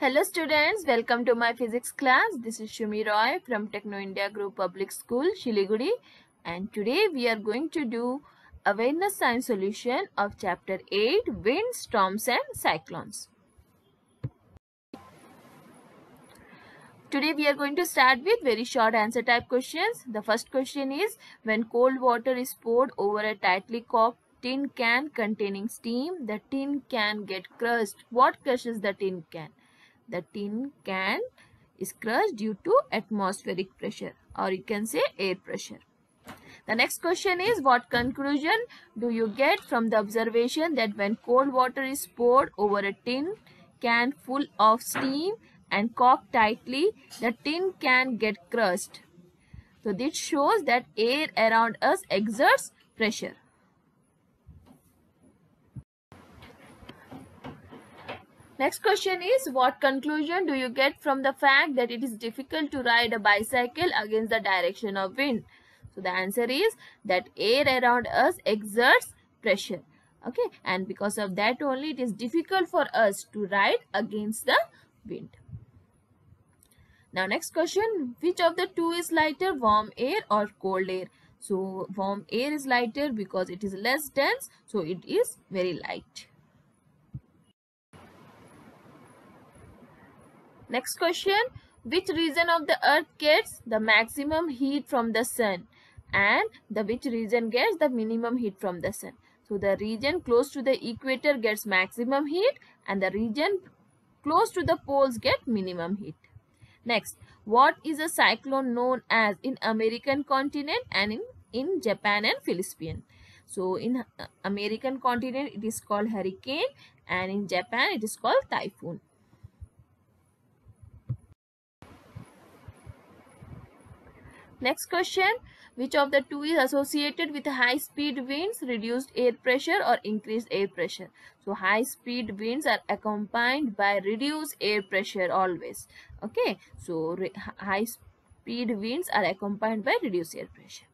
Hello students, welcome to my physics class. This is Shumi Roy from Techno India Group Public School, Shiliguri, and today we are going to do awareness science solution of chapter 8, winds, storms and cyclones. Today we are going to start with very short answer type questions. The first question is, when cold water is poured over a tightly corked tin can containing steam, the tin can get crushed. What crushes the tin can? The tin can is crushed due to atmospheric pressure, or you can say air pressure. The next question is, what conclusion do you get from the observation that when cold water is poured over a tin can full of steam and corked tightly, the tin can get crushed? So this shows that air around us exerts pressure. Next question is, what conclusion do you get from the fact that it is difficult to ride a bicycle against the direction of wind? So the answer is that air around us exerts pressure. Okay, and because of that only it is difficult for us to ride against the wind. Now next question, which of the two is lighter, warm air or cold air? So warm air is lighter because it is less dense, so it is very light. Next question, which region of the earth gets the maximum heat from the sun and which region gets the minimum heat from the sun? So the region close to the equator gets maximum heat and the region close to the poles get minimum heat. Next, what is a cyclone known as in American continent and in Japan and Philippines? So in American continent it is called hurricane and in Japan it is called typhoon. Next question, which of the two is associated with high speed winds, reduced air pressure or increased air pressure? So high speed winds are accompanied by reduced air pressure always. Okay, so high speed winds are accompanied by reduced air pressure.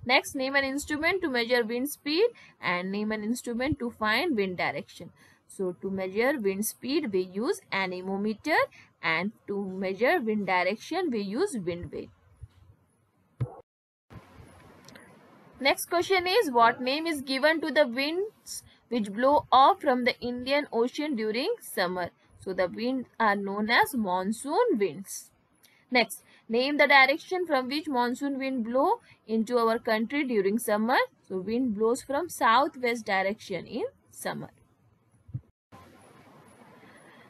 Next, name an instrument to measure wind speed and name an instrument to find wind direction. So to measure wind speed we use anemometer and to measure wind direction we use wind vane. Next question is, what name is given to the winds which blow off from the Indian Ocean during summer? So the winds are known as monsoon winds. Next, name the direction from which monsoon wind blow into our country during summer. So wind blows from southwest direction in summer.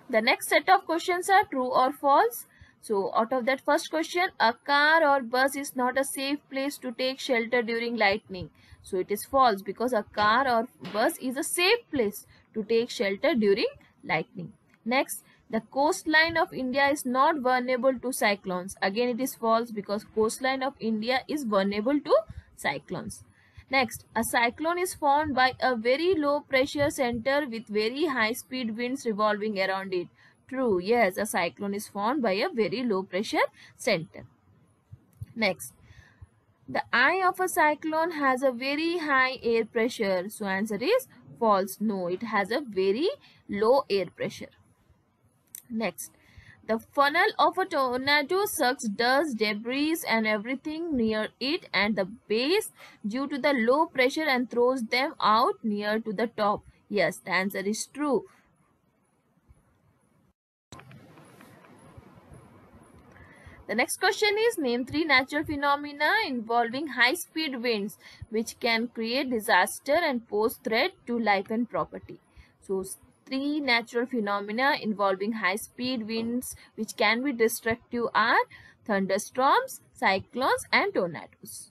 The next set of questions are true or false. So out of that first question, a car or bus is not a safe place to take shelter during lightning. So it is false because a car or bus is a safe place to take shelter during lightning. Next, the coastline of India is not vulnerable to cyclones. Again it is false because coastline of India is vulnerable to cyclones. Next, a cyclone is formed by a very low pressure center with very high speed winds revolving around it. True, yes, a cyclone is formed by a very low pressure center. Next, the eye of a cyclone has a very high air pressure. So answer is false. No, it has a very low air pressure. Next, the funnel of a tornado sucks dust, debris and everything near it and the base due to the low pressure and throws them out near to the top. Yes, the answer is true. The next question is, name 3 natural phenomena involving high-speed winds which can create disaster and pose threat to life and property. So 3 natural phenomena involving high-speed winds which can be destructive are thunderstorms, cyclones and tornadoes.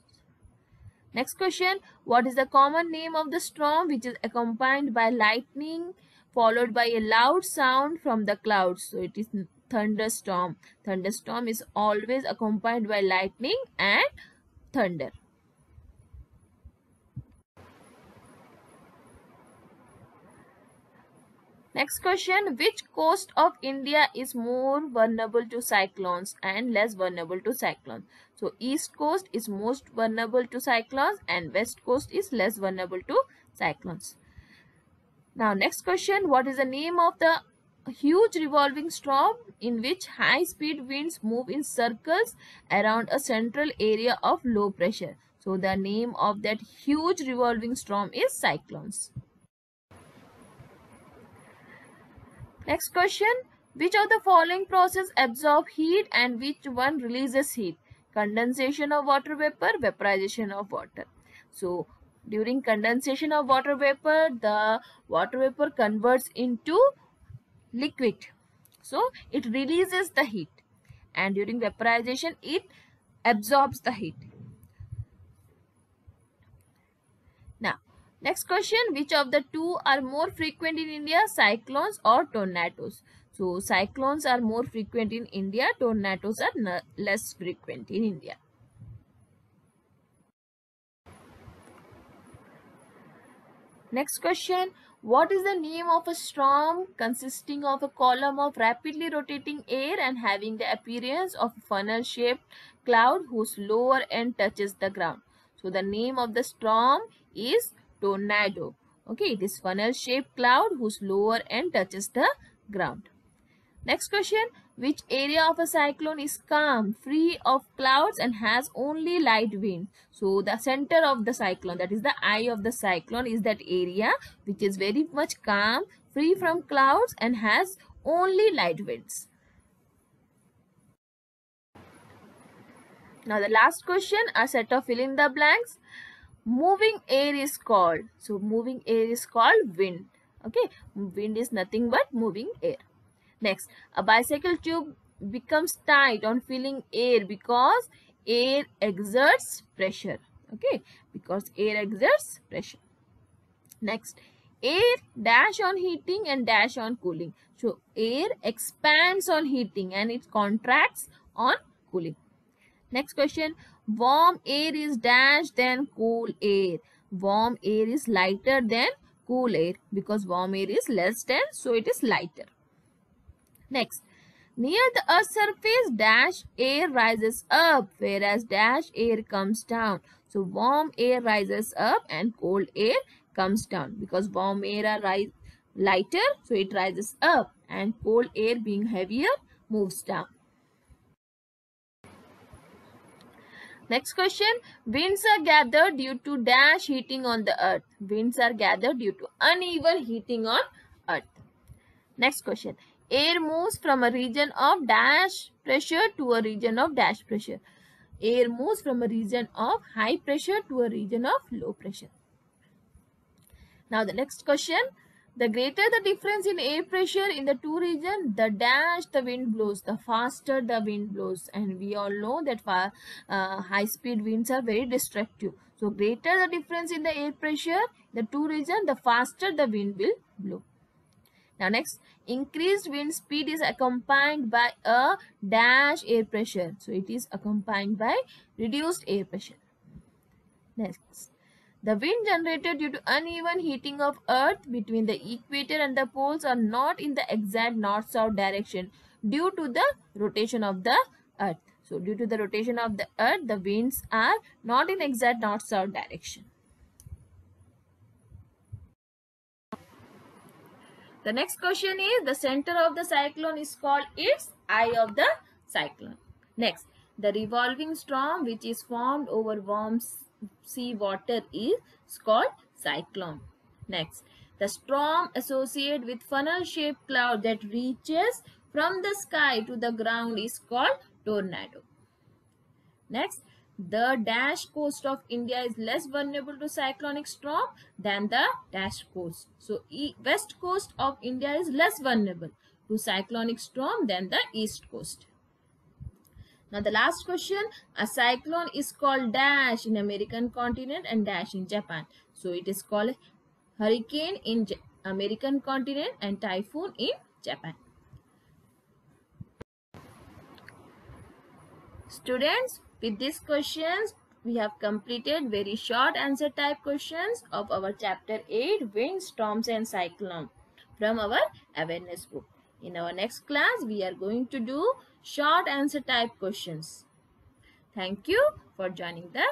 Next question, what is the common name of the storm which is accompanied by lightning followed by a loud sound from the clouds? So it is thunderstorm. Thunderstorm is always accompanied by lightning and thunder. Next question, which coast of India is more vulnerable to cyclones and less vulnerable to cyclones? So east coast is most vulnerable to cyclones and west coast is less vulnerable to cyclones. Now next question, what is the name of the a huge revolving storm in which high speed winds move in circles around a central area of low pressure. So the name of that huge revolving storm is cyclones. Next question. Which of the following process absorb heat and which one releases heat? Condensation of water vapor, vaporization of water. So during condensation of water vapor, the water vapor converts into liquid. So it releases the heat, and during vaporization it absorbs the heat. Now, next question, which of the two are more frequent in India, cyclones or tornadoes? So cyclones are more frequent in India, tornadoes are less frequent in India. Next question, what is the name of a storm consisting of a column of rapidly rotating air and having the appearance of a funnel-shaped cloud whose lower end touches the ground? So the name of the storm is tornado. Okay, it is funnel-shaped cloud whose lower end touches the ground. Next question, which area of a cyclone is calm, free of clouds and has only light wind? So the center of the cyclone, that is the eye of the cyclone, is that area which is very much calm, free from clouds and has only light winds. Now the last question, a set of fill in the blanks. Moving air is called, so moving air is called wind. Okay, wind is nothing but moving air. Next, a bicycle tube becomes tight on filling air because air exerts pressure. Okay, because air exerts pressure. Next, air dash on heating and dash on cooling. So, air expands on heating and it contracts on cooling. Next question, warm air is dash than cool air. Warm air is lighter than cool air because warm air is less dense, so it is lighter. Next, near the earth's surface, dash air rises up, whereas dash air comes down. So warm air rises up and cold air comes down because warm air are lighter, so it rises up, and cold air being heavier moves down. Next question, winds are gathered due to dash heating on the earth. Winds are gathered due to uneven heating on earth. Next question, air moves from a region of dash pressure to a region of dash pressure. Air moves from a region of high pressure to a region of low pressure. Now the next question, the greater the difference in air pressure in the two regions, the dash the wind blows, the faster the wind blows. And we all know that high speed winds are very destructive. So greater the difference in the air pressure, the two regions, the faster the wind will blow. Now next, increased wind speed is accompanied by a dash air pressure. So it is accompanied by reduced air pressure. Next, the wind generated due to uneven heating of earth between the equator and the poles are not in the exact north-south direction due to the rotation of the earth. So due to the rotation of the earth, the winds are not in exact north-south direction. The next question is, the center of the cyclone is called its eye of the cyclone. Next, the revolving storm which is formed over warm sea water is called cyclone. Next, the storm associated with funnel-shaped cloud that reaches from the sky to the ground is called tornado. Next, the dash coast of India is less vulnerable to cyclonic storm than the dash coast. So, west coast of India is less vulnerable to cyclonic storm than the east coast. Now, the last question, a cyclone is called dash in American continent and dash in Japan. So, it is called hurricane in American continent and typhoon in Japan. Students, with these questions, we have completed very short answer type questions of our chapter 8, Wind, Storms and Cyclone from our awareness book. In our next class, we are going to do short answer type questions. Thank you for joining the